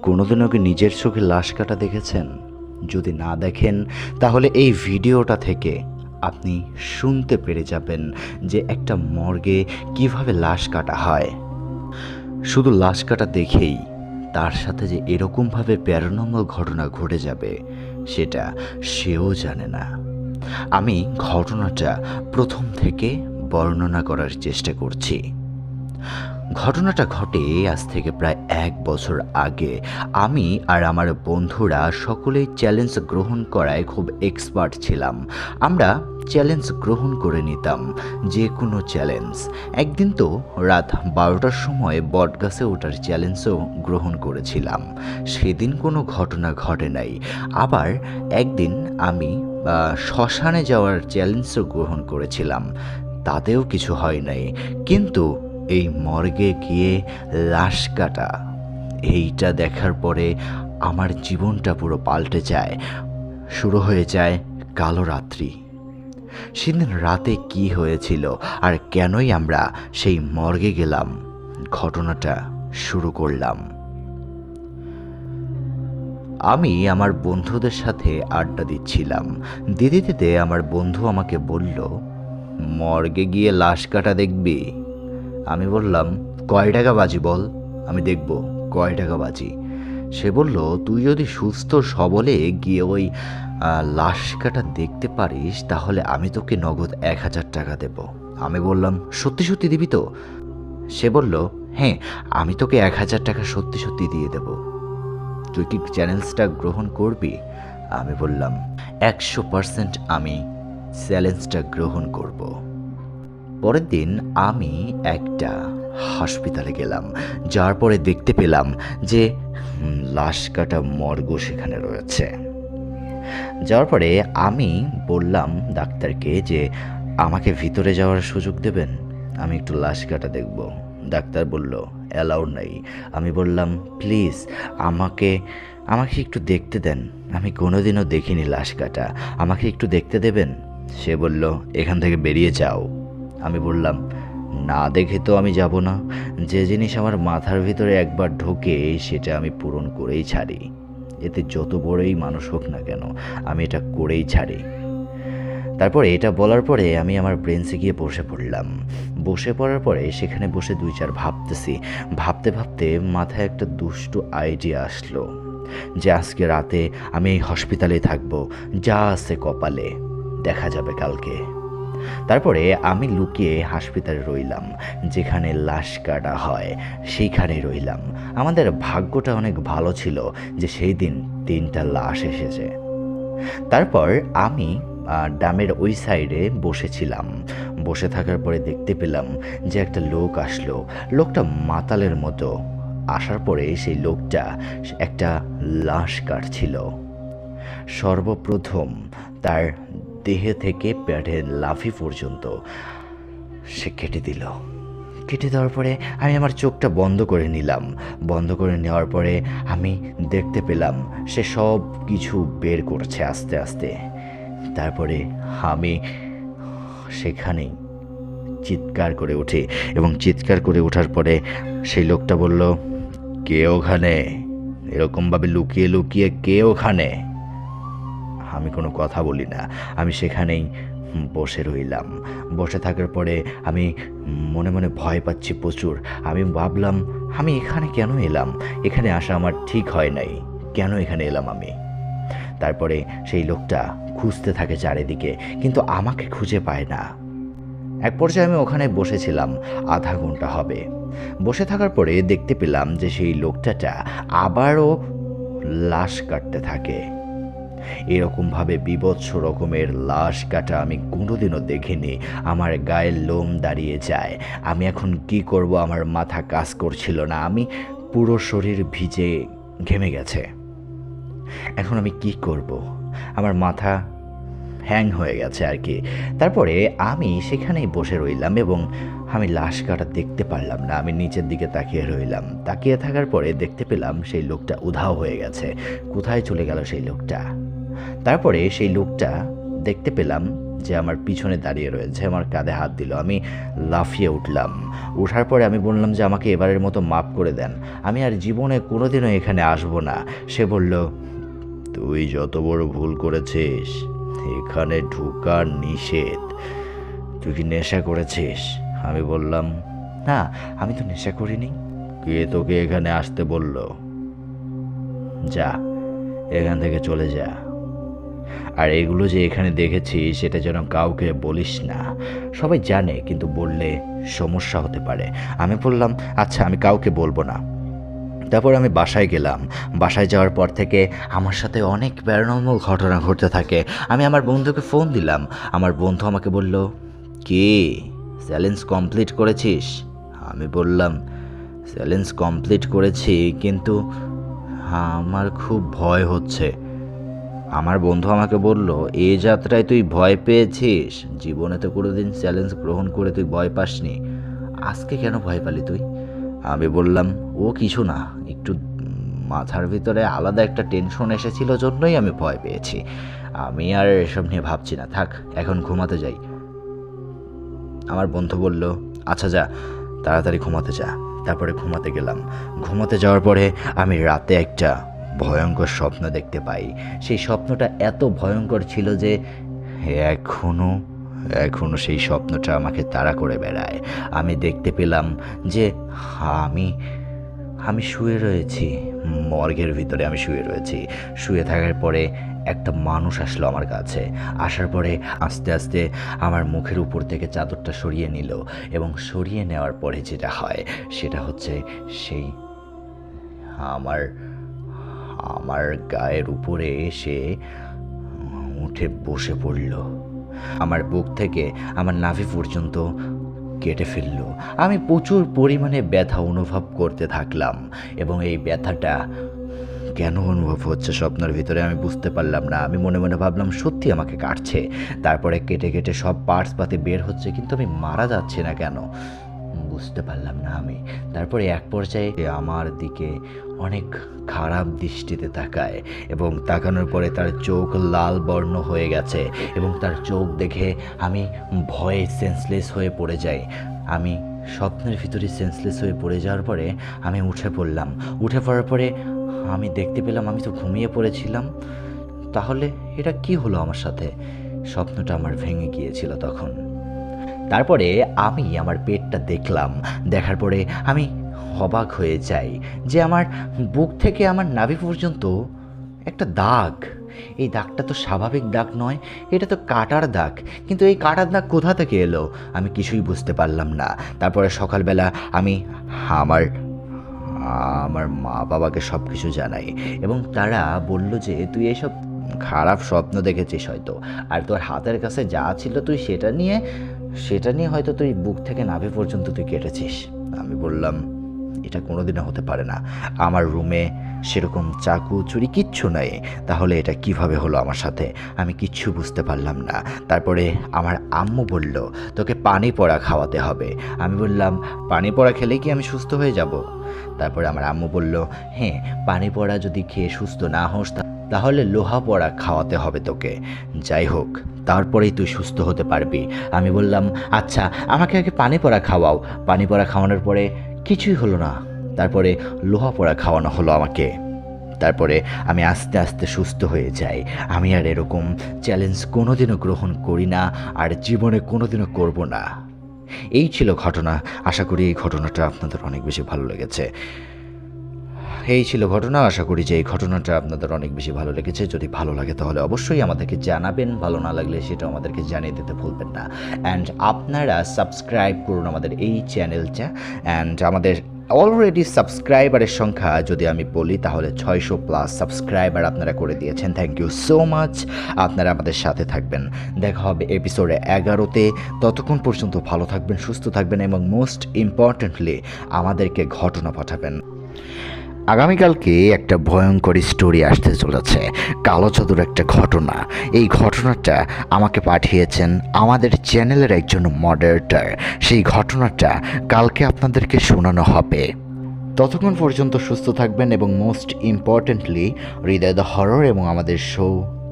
কোনোদিনও কি নিজের চোখে লাশ কাটা দেখেছেন? যদি না দেখেন তাহলে এই ভিডিওটা থেকে আপনি শুনতে পেরে যাবেন যে একটা মর্গে কিভাবে লাশ কাটা হয়। শুধু লাশ কাটা দেখেই তার সাথে যে এরকমভাবে প্যারানর্মাল ঘটনা ঘটে যাবে সেটা সেও জানে না। আমি ঘটনাটা প্রথম থেকে বর্ণনা করার চেষ্টা করছি। ঘটনাটা ঘটে আজ থেকে প্রায় 1 বছর আগে। আমি আর আমার বন্ধুরা সকলেই চ্যালেঞ্জ গ্রহণ করায় খুব এক্সপার্ট ছিলাম। আমরা চ্যালেঞ্জ গ্রহণ করে নিতাম, যে কোনো চ্যালেঞ্জ। একদিন তো রাত 12টার সময় বটগাছে ওঠার চ্যালেঞ্জও গ্রহণ করেছিলাম। সেদিন কোনো ঘটনা ঘটে নাই। আবার একদিন আমি শ্মশানে যাওয়ার চ্যালেঞ্জও গ্রহণ করেছিলাম, তাতেও কিছু হয় নাই। কিন্তু এই মর্গে গিয়ে লাশ কাটা, এইটা দেখার পরে আমার জীবনটা পুরো পাল্টে যায়। শুরু হয়ে যায় কালো রাত্রি। সেদিন রাতে কি হয়েছিল আর কেনই আমরা সেই মর্গে গেলাম, ঘটনাটা শুরু করলাম। আমি আমার বন্ধুদের সাথে আড্ডা দিচ্ছিলাম। দিতে দিতে আমার বন্ধু আমাকে বলল, মর্গে গিয়ে লাশ কাটা দেখবি? আমি বললাম, কয় টাকা বাজি বল, আমি দেখব কয় টাকা বাজি। সে বলল, তুই যদি সুস্থ সবলে গিয়ে ওই লাশ কাটা দেখতে পারিস তাহলে আমি তোকে নগদ 1000 টাকা দেব। আমি বললাম, সত্যি সত্যি দিবি তো? সে বলল, হ্যাঁ, আমি তোকে 1000 টাকা সত্যি সত্যি দিয়ে দেব। তুই কি চ্যালেঞ্জটা গ্রহণ করবি? আমি বললাম, 100% আমি চ্যালেঞ্জটা গ্রহণ করব। পরের দিন আমি একটা হাসপাতালে গেলাম, যার পরে দেখতে পেলাম যে লাশ কাটা মর্গ সেখানে রয়েছে। যাওয়ার পরে আমি বললাম ডাক্তারকে যে আমাকে ভিতরে যাওয়ার সুযোগ দেবেন, আমি একটু লাশ কাটা দেখব। ডাক্তার বলল, অ্যালাউড নাই। আমি বললাম, প্লিজ আমাকে আমাকে একটু দেখতে দেন, আমি কোনোদিনও দেখিনি লাশ কাটা, আমাকে একটু দেখতে দেবেন? সে বলল, এখান থেকে বেরিয়ে যাও। আমি বললাম, না দেখে তো আমি যাব না। যে জিনিস আমার মাথার ভিতরে একবার ঢোকে সেটা আমি পূরণ করেই ছাড়ি, এতে যত বড়ই মানুষ হোক না কেন আমি এটা করেই ছাড়ি। তারপরে এটা বলার পরে আমি আমার ব্রেঞ্চে গিয়ে বসে পড়লাম। বসে পড়ার পরে সেখানে বসে 2-4 ভাবতেছি। ভাবতে ভাবতে মাথায় একটা দুষ্টু আইডিয়া আসলো যে আজকে রাতে আমি এই হসপিটালে থাকবো, যা আছে কপালে দেখা যাবে কালকে। তারপরে আমি লুকিয়ে হাসপাতালে রইলাম, যেখানে লাশ কাটা হয় সেইখানে রইলাম। আমাদের ভাগ্যটা অনেক ভালো ছিল যে সেই দিন 3টা লাশ এসেছে। তারপর আমি ড্যামের ওই সাইডে বসেছিলাম। বসে থাকার পরে দেখতে পেলাম যে একটা লোক আসলো। লোকটা মাতালের মতো। আসার পরে সেই লোকটা একটা লাশ কাটছিল। সর্বপ্রথম তার দেহে থেকে পেটের লাফি পর্যন্ত সে কেটে দিল। কেটে দেওয়ার পরে আমি আমার চোখটা বন্ধ করে নিলাম। বন্ধ করে নেওয়ার পরে আমি দেখতে পেলাম সে সব কিছু বের করছে আস্তে আস্তে। তারপরে আমি সেখানেই চিৎকার করে উঠি এবং চিৎকার করে ওঠার পরে সেই লোকটা বলল, কে ওখানে? এরকমভাবে লুকিয়ে লুকিয়ে কে ওখানে? আমি কোনো কথা বলি না, আমি সেখানেই বসে রইলাম। বসে থাকার পরে আমি মনে মনে ভয় পাচ্ছি প্রচুর। আমি ভাবলাম, আমি এখানে কেন এলাম? এখানে আসা আমার ঠিক হয় নাই, কেন এখানে এলাম আমি? তারপরে সেই লোকটা খুঁজতে থাকে চারিদিকে, কিন্তু আমাকে খুঁজে পায় না। এক পর্যায়ে আমি ওখানে বসেছিলাম, আধা ঘন্টা হবে। বসে থাকার পরে দেখতে পেলাম যে সেই লোকটাটা আবারও লাশ কাটতে থাকে। এরকমভাবে বীভৎস রকমের লাশ কাটা আমি কোনোদিনও দেখিনি। আমার গায়ের লোম দাঁড়িয়ে যায়। আমি এখন কি করব আমার মাথা কাজ করছিল না। আমি পুরো শরীর ভিজে ঘেমে গেছে। এখন আমি কি করব? আমার মাথা হ্যাং হয়ে গেছে আর কি। তারপরে আমি সেখানেই বসে রইলাম এবং আমি লাশ কাটা দেখতে পারলাম না। আমি নিচের দিকে তাকিয়ে রইলাম। তাকিয়ে থাকার পরে দেখতে পেলাম সেই লোকটা উধাও হয়ে গেছে। কোথায় চলে গেল সেই লোকটা? তারপরে সেই লোকটা দেখতে পেলাম যে আমার পিছনে দাঁড়িয়ে রয়েছে, আমার কাঁধে হাত দিল। আমি লাফিয়ে উঠলাম। ওঠার পরে আমি বললাম যে আমাকে এবারের মতো মাফ করে দেন, আমি আর জীবনে কোনোদিনও এখানে আসবো না। সে বলল, তুই যত বড় ভুল করেছিস, এখানে ঢোকা নিষেধ। তুই কি নেশা করেছিস? আমি বললাম, না, আমি তো নেশা করিনি। কে তোকে এখানে আসতে বলল? যা, এখান থেকে চলে যা। আর এগুলো যে এখানে দেখেছি সেটা যেন কাউকে বলিস না। সবাই জানে, কিন্তু বললে সমস্যা হতে পারে। আমি বললাম, আচ্ছা, আমি কাউকে বলবো না। তারপর আমি বাসায় গেলাম। বাসায় যাওয়ার পর থেকে আমার সাথে অনেক প্যারানর্মাল ঘটনা ঘটতে থাকে। আমি আমার বন্ধুকে ফোন দিলাম। আমার বন্ধু আমাকে বলল, কি চ্যালেঞ্জ কমপ্লিট করেছিস? আমি বললাম, চ্যালেঞ্জ কমপ্লিট করেছি, কিন্তু আমার খুব ভয় হচ্ছে। আমার বন্ধু আমাকে বলল, এই যাত্রায় তুই ভয় পেয়েছিস? জীবনে তো কোনোদিন চ্যালেঞ্জ গ্রহণ করে তুই ভয় পাসনি, আজকে কেন ভয় পালি তুই? আমি বললাম, ও কিছু না, একটু মাথার ভিতরে আলাদা একটা টেনশন এসেছিল, জন্যই আমি ভয় পেয়েছি। আমি আর এসব নিয়ে ভাবছি না, থাক, এখন ঘুমাতে যাই। আমার বন্ধু বলল, আচ্ছা যা, তাড়াতাড়ি ঘুমাতে যা। তারপরে ঘুমাতে গেলাম। ঘুমাতে যাওয়ার পরে আমি রাতে একটা ভয়ঙ্কর স্বপ্ন দেখতে পাই। সেই স্বপ্নটা এত ভয়ঙ্কর ছিল যে এখনো এখনো সেই স্বপ্নটা আমাকে তাড়া করে বেড়ায়। আমি দেখতে পেলাম যে আমি আমি শুয়ে রয়েছি মর্গের ভিতরে। আমি শুয়ে রয়েছি। শুয়ে থাকার পরে একটা মানুষ আসলো আমার কাছে। আসার পরে আস্তে আস্তে আমার মুখের উপর থেকে চাদরটা সরিয়ে নিল, এবং সরিয়ে নেওয়ার পরে যেটা হয় সেটা হচ্ছে সেই আমার আমার গায়ের উপরে এসে উঠে বসে পড়ল। আমার বুক থেকে আমার নাভি পর্যন্ত কেটে ফেলল। আমি প্রচুর পরিমাণে ব্যথা অনুভব করতে থাকলাম, এবং এই ব্যথাটা কেন অনুভব হচ্ছে স্বপ্নের ভিতরে আমি বুঝতে পারলাম না। আমি মনে মনে ভাবলাম সত্যি আমাকে কাটছে। তারপরে কেটে কেটে সব পার্টস পাতে বের হচ্ছে, কিন্তু আমি মারা যাচ্ছি না কেন বুঝতে পারলাম না আমি। তারপরে এক পর্যায়ে আমার দিকে অনেক খারাপ দৃষ্টিতে তাকায়, এবং তাকানোর পরে তার চোখ লাল বর্ণ হয়ে গেছে, এবং তার চোখ দেখে আমি ভয়ে সেন্সলেস হয়ে পড়ে যাই। আমি স্বপ্নের ভিতরে সেন্সলেস হয়ে পড়ে যাওয়ার পরে আমি উঠে পড়লাম। উঠে পড়ার পরে আমি দেখতে পেলাম আমি তো ঘুমিয়ে পড়েছিলাম। তাহলে এটা কি হলো আমার সাথে? স্বপ্নটা আমার ভেঙে গিয়েছিল তখন। তারপরে আমি আমার পেটটা দেখলাম। দেখার পরে আমি অবাক হয়ে যাই যে আমার বুক থেকে আমার নাভি পর্যন্ত একটা দাগ। এই দাগটা তো স্বাভাবিক দাগ নয়, এটা তো কাটার দাগ। কিন্তু এই কাটার দাগ কোথা থেকে এলো আমি কিছুই বুঝতে পারলাম না। তারপরে সকালবেলা আমি আমার আমার মা বাবাকে সব কিছু জানাই, এবং তারা বলল যে তুই এসব খারাপ স্বপ্ন দেখেছিস হয়তো, আর তোর হাতের কাছে যা ছিল তুই সেটা নিয়ে হয়তো তুই বুক থেকে নাভি পর্যন্ত তুই কেটেছিস। আমি বললাম, এটা কোনোদিনও হতে পারে না। আমার রুমে সেরকম চাকু চুরি কিচ্ছু নেই, তাহলে এটা কিভাবে হলো আমার সাথে? আমি কিচ্ছু বুঝতে পারলাম না। তারপরে আমার আম্মু বলল, তোকে পানি পড়া খাওয়াতে হবে। আমি বললাম, পানি পড়া খেলেই কি আমি সুস্থ হয়ে যাব? তারপরে আমার আম্মু বলল, হ্যাঁ, পানি পড়া যদি খেয়ে সুস্থ না হোস তাহলে লোহা পড়া খাওয়াতে হবে তোকে। যাই হোক, তারপরেই তুই সুস্থ হতে পারবি। আমি বললাম, আচ্ছা, আমাকে আগে পানি পড়া খাওয়াও। পানি পড়া খাওয়ানোর পরে কিছুই হলো না। তারপরে লোহা পড়া খাওয়ানো হলো আমাকে। তারপরে আমি আস্তে আস্তে সুস্থ হয়ে যাই। আমি আর এরকম চ্যালেঞ্জ কোনোদিনও গ্রহণ করি না, আর জীবনে কোনোদিনও করব না। এই ছিল ঘটনা। আশা করি এই ঘটনাটা আপনাদের অনেক বেশি ভালো লেগেছে। এই ছিল ঘটনা। আশা করি যে এই ঘটনাটা আপনাদের অনেক বেশি ভালো লেগেছে। যদি ভালো লাগে তাহলে অবশ্যই আমাদেরকে জানাবেন, ভালো না লাগলে সেটা আমাদেরকে জানিয়ে দিতে ভুলবেন না। অ্যান্ড আপনারা সাবস্ক্রাইব করুন আমাদের এই চ্যানেলটা। অ্যান্ড আমাদের অলরেডি সাবস্ক্রাইবারের সংখ্যা যদি আমি বলি তাহলে 600+ সাবস্ক্রাইবার আপনারা করে দিয়েছেন। Thank you so much. আপনারা আমাদের সাথে থাকবেন। দেখা হবে এপিসোডে 11-তে। ততক্ষণ পর্যন্ত ভালো থাকবেন, সুস্থ থাকবেন, এবং মোস্ট ইম্পর্ট্যান্টলি আমাদেরকে ঘটনা পাঠাবেন। আগামীকালকে একটা ভয়ঙ্কর স্টোরি আসতে চলেছে, কালো জাদুর একটা ঘটনা। এই ঘটনাটা আমাকে পাঠিয়েছেন আমাদের চ্যানেলের একজন মডারেটর। সেই ঘটনাটা কালকে আপনাদেরকে শোনানো হবে। ততক্ষণ পর্যন্ত সুস্থ থাকবেন, এবং মোস্ট ইম্পর্ট্যান্টলি হৃদয় দ্য হরর এবং আমাদের শো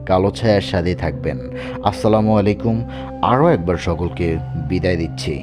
কালো ছায়ার সাথে থাকবেন। আসসালামু আলাইকুম। আরও একবার সকলকে বিদায় দিচ্ছি।